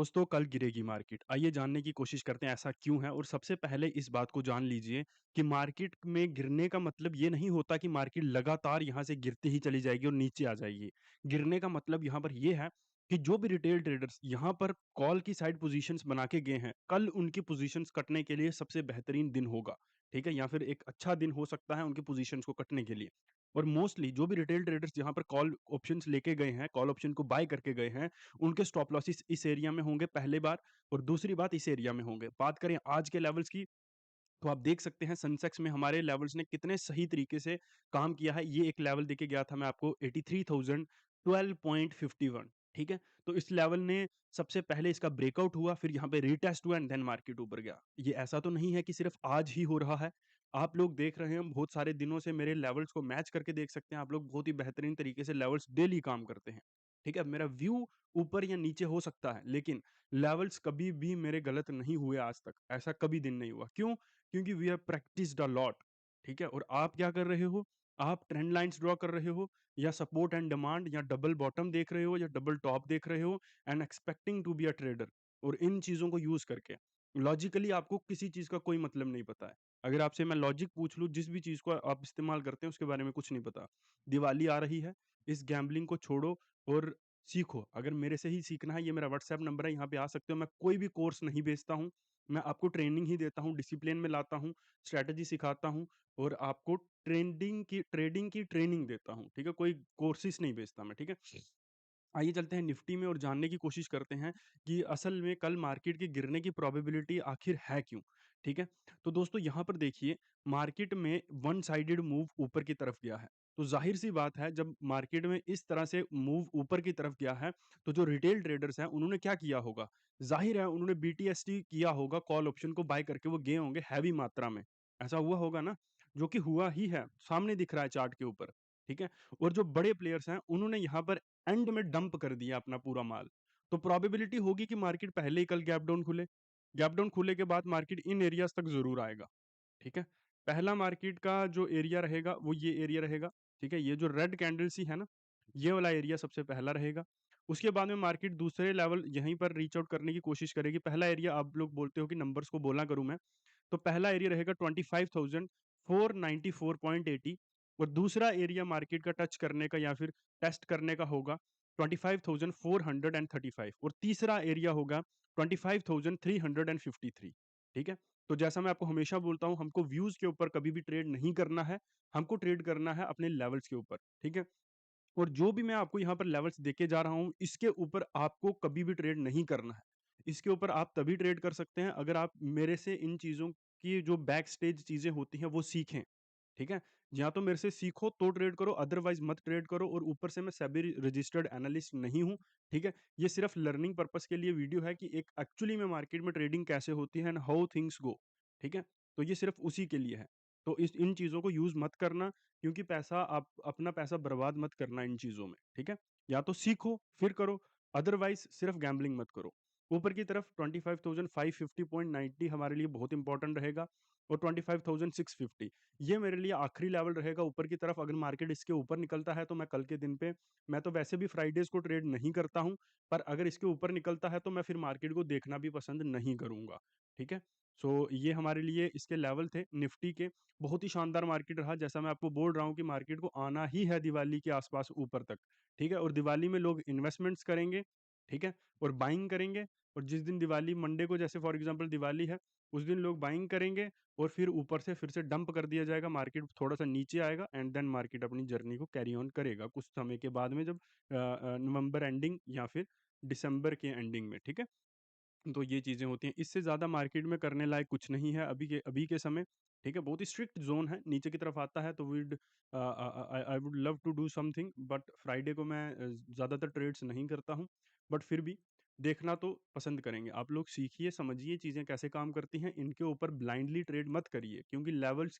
दोस्तों कल गिरेगी मार्केट। आइए जानने की कोशिश करते हैं ऐसा क्यों है। और सबसे पहले इस बात को जान लीजिए कि मार्केट में गिरने का मतलब ये नहीं होता कि मार्केट लगातार यहाँ से गिरती ही चली जाएगी और नीचे आ जाएगी। गिरने का मतलब यहाँ पर ये है कि जो भी रिटेल ट्रेडर्स यहाँ पर कॉल की साइड पोजीशंस बना के गए हैं, कल उनकी पोजीशंस कटने के लिए सबसे बेहतरीन दिन होगा। ठीक है, या फिर एक अच्छा दिन हो सकता है उनकी पोजीशंस को कटने के लिए। और मोस्टली जो भी रिटेल ट्रेडर्स यहाँ पर कॉल ऑप्शंस लेके गए हैं, कॉल ऑप्शन को बाय करके गए हैं, उनके स्टॉप लॉसेस इस एरिया में होंगे पहले बार। और दूसरी बात इस एरिया में होंगे। बात करें आज के लेवल्स की, तो आप देख सकते हैं सेंसेक्स में हमारे लेवल्स ने कितने सही तरीके से काम किया है। ये एक लेवल देके गया था मैं आपको 83,012.51। ठीक है, तो इस लेवल ने सबसे पहले इसका ब्रेकआउट हुआ, फिर यहाँ पे रीटेस्ट हुआ एंड देन मार्केट ऊपर गया। ये ऐसा तो नहीं है कि सिर्फ आज ही हो रहा है। आप लोग देख रहे हैं बहुत सारे दिनों से मेरे लेवल्स को मैच करके देख सकते हैं। आप लोग बहुत ही बेहतरीन तरीके से लेवल्स डेली काम करते हैं। ठीक है, मेरा व्यू ऊपर या नीचे हो सकता है, लेकिन लेवल्स कभी भी मेरे गलत नहीं हुए आज तक। ऐसा कभी दिन नहीं हुआ। क्यों? क्योंकि we have practised a lot. ठीक है, और आप क्या कर रहे हो? आप ट्रेंड लाइंस ड्रॉ कर रहे हो, या सपोर्ट एंड डिमांड, या डबल बॉटम देख रहे हो, या डबल टॉप देख रहे हो, and expecting to be a trader. और इन चीजों को यूज करके लॉजिकली आपको किसी चीज का कोई मतलब नहीं पता है। अगर आपसे मैं लॉजिक पूछ लूं, जिस भी चीज को आप इस्तेमाल करते हैं उसके बारे में कुछ नहीं पता। दिवाली आ रही है, इस गैम्बलिंग को छोड़ो और सीखो। अगर मेरे से ही सीखना है, ये मेरा व्हाट्सएप नंबर है, यहाँ पे आ सकते हो। मैं कोई भी कोर्स नहीं बेचता हूँ, मैं आपको ट्रेनिंग ही देता हूँ, डिसिप्लिन में लाता हूँ, स्ट्रेटजी सिखाता हूँ, और आपको ट्रेडिंग की ट्रेनिंग देता हूँ। ठीक है, कोई कोर्सेज नहीं बेचता मैं। ठीक है, आइए चलते हैं निफ्टी में और जानने की कोशिश करते हैं कि असल में कल मार्केट के गिरने की प्रोबेबिलिटी आखिर है क्यों। ठीक है, तो दोस्तों यहाँ पर देखिए, मार्केट में वन साइडेड मूव ऊपर की तरफ गया है। तो जाहिर सी बात है, जब मार्केट में इस तरह से मूव ऊपर की तरफ गया है, तो जो रिटेल ट्रेडर्स हैं उन्होंने क्या किया होगा? जाहिर है उन्होंने बीटीएसटी किया होगा, कॉल ऑप्शन को बाय करके वो गए होंगे हैवी मात्रा में। ऐसा हुआ होगा ना, जो कि हुआ ही है, सामने दिख रहा है चार्ट के ऊपर। ठीक है, और जो बड़े प्लेयर्स हैं उन्होंने यहाँ पर एंड में डंप कर दिया अपना पूरा माल। तो प्रोबेबिलिटी होगी कि मार्केट पहले ही कल गैप डाउन खुले। गैप डाउन खुले के बाद मार्केट इन एरियाज तक जरूर आएगा। ठीक है, पहला मार्केट का जो एरिया रहेगा वो ये एरिया रहेगा। ठीक है, ये जो रेड कैंडल सी है ना, ये वाला एरिया सबसे पहला रहेगा। उसके बाद में मार्केट दूसरे लेवल यहीं पर रीच आउट करने की कोशिश करेगी। पहला एरिया, आप लोग बोलते हो कि नंबर्स को बोला करूं मैं, तो पहला एरिया रहेगा 25,494.80। और दूसरा एरिया मार्केट का टच करने का या फिर टेस्ट करने का होगा 25,435। और तीसरा एरिया होगा 25,353। ठीक है, तो जैसा मैं आपको हमेशा बोलता हूं, हमको व्यूज के ऊपर कभी भी ट्रेड नहीं करना है, हमको ट्रेड करना है अपने लेवल्स के ऊपर। ठीक है, और जो भी मैं आपको यहाँ पर लेवल्स देके जा रहा हूँ, इसके ऊपर आपको कभी भी ट्रेड नहीं करना है। इसके ऊपर आप तभी ट्रेड कर सकते हैं अगर आप मेरे से इन चीज़ों की जो बैक स्टेज चीज़ें होती हैं वो सीखें। ठीक है? या तो मेरे से सीखो तो ट्रेड करो, अदरवाइज़ मत ट्रेड करो। और ऊपर से मैं सेबी रजिस्टर्ड एनालिस्ट नहीं हूँ। ठीक है? ये सिर्फ लर्निंग पर्पज़ के लिए वीडियो है कि एक एक्चुअली में मार्केट में ट्रेडिंग कैसे होती है एंड हाउ थिंग्स गो। ठीक है? तो ये सिर्फ उसी के लिए है। तो इस इन चीज़ों को यूज़ मत करना, क्योंकि पैसा आप अपना पैसा बर्बाद मत करना इन चीज़ों में। ठीक है? या तो सीखो फिर करो, अदरवाइज़ सिर्फ गैम्बलिंग मत करो। ऊपर की तरफ 25,550.90 हमारे लिए बहुत इंपॉर्टेंट रहेगा, और 25,650 ये मेरे लिए आखिरी लेवल रहेगा ऊपर की तरफ। अगर मार्केट इसके ऊपर निकलता है तो मैं कल के दिन पे, मैं तो वैसे भी फ्राइडेज को ट्रेड नहीं करता हूं, पर अगर इसके ऊपर निकलता है तो मैं फिर मार्केट को देखना भी पसंद नहीं करूंगा। ठीक है, सो ये हमारे लिए इसके लेवल थे निफ्टी के। बहुत ही शानदार मार्केट रहा, जैसा मैं आपको बोल रहा हूँ कि मार्केट को आना ही है दिवाली के आसपास ऊपर तक। ठीक है, और दिवाली में लोग इन्वेस्टमेंट्स करेंगे। ठीक है, और बाइंग करेंगे। और जिस दिन दिवाली, मंडे को जैसे फॉर एग्जांपल दिवाली है, उस दिन लोग बाइंग करेंगे, और फिर ऊपर से फिर से डंप कर दिया जाएगा, मार्केट थोड़ा सा नीचे आएगा, एंड देन मार्केट अपनी जर्नी को कैरी ऑन करेगा कुछ समय के बाद में, जब नवंबर एंडिंग या फिर दिसंबर के एंडिंग में। ठीक है, तो ये चीज़ें होती हैं। इससे ज़्यादा मार्केट में करने लायक कुछ नहीं है अभी के समय। ठीक है, बहुत ही स्ट्रिक्ट ज़ोन है, नीचे की तरफ आता है तो I would love to do something, but Friday को मैं ज़्यादातर ट्रेड्स नहीं करता हूँ। बट फिर भी देखना तो पसंद करेंगे। आप लोग सीखिए, समझिए चीज़ें कैसे काम करती हैं, इनके ऊपर ब्लाइंडली ट्रेड मत करिए, क्योंकि लेवल्स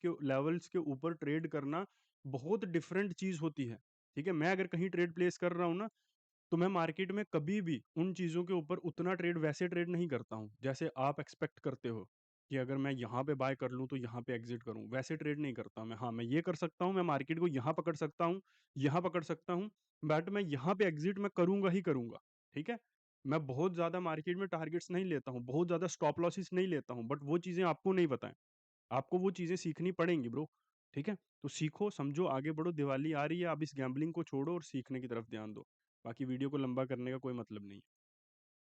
के ऊपर ट्रेड करना बहुत डिफरेंट चीज़ होती है। ठीक है, मैं अगर कहीं ट्रेड प्लेस कर रहा हूँ ना, तो मैं मार्केट में कभी भी उन चीज़ों के ऊपर उतना ट्रेड वैसे ट्रेड नहीं करता हूँ, जैसे आप एक्सपेक्ट करते हो कि अगर मैं यहाँ पे बाय कर लूँ तो यहाँ पे एग्ज़िट करूँ, वैसे ट्रेड नहीं करता मैं। हाँ, मैं ये कर सकता हूँ, मैं मार्केट को यहाँ पकड़ सकता हूँ, यहाँ पकड़ सकता हूँ, बट मैं यहाँ पे एग्ज़िट मैं करूँगा ही करूँगा। ठीक है? मैं बहुत ज़्यादा मार्केट में टारगेट्स नहीं लेता हूँ, बहुत ज़्यादा स्टॉप लॉसेस नहीं लेता हूँ, बट वो चीज़ें आपको नहीं पता है। आपको वो चीज़ें सीखनी पड़ेंगी ब्रो, ठीक है? तो सीखो, समझो, आगे बढ़ो, दिवाली आ रही है, अब इस गैम्बलिंग को छोड़ो और सीखने की तरफ ध्यान दो। बाकी वीडियो को लंबा करने का कोई मतलब नहीं है।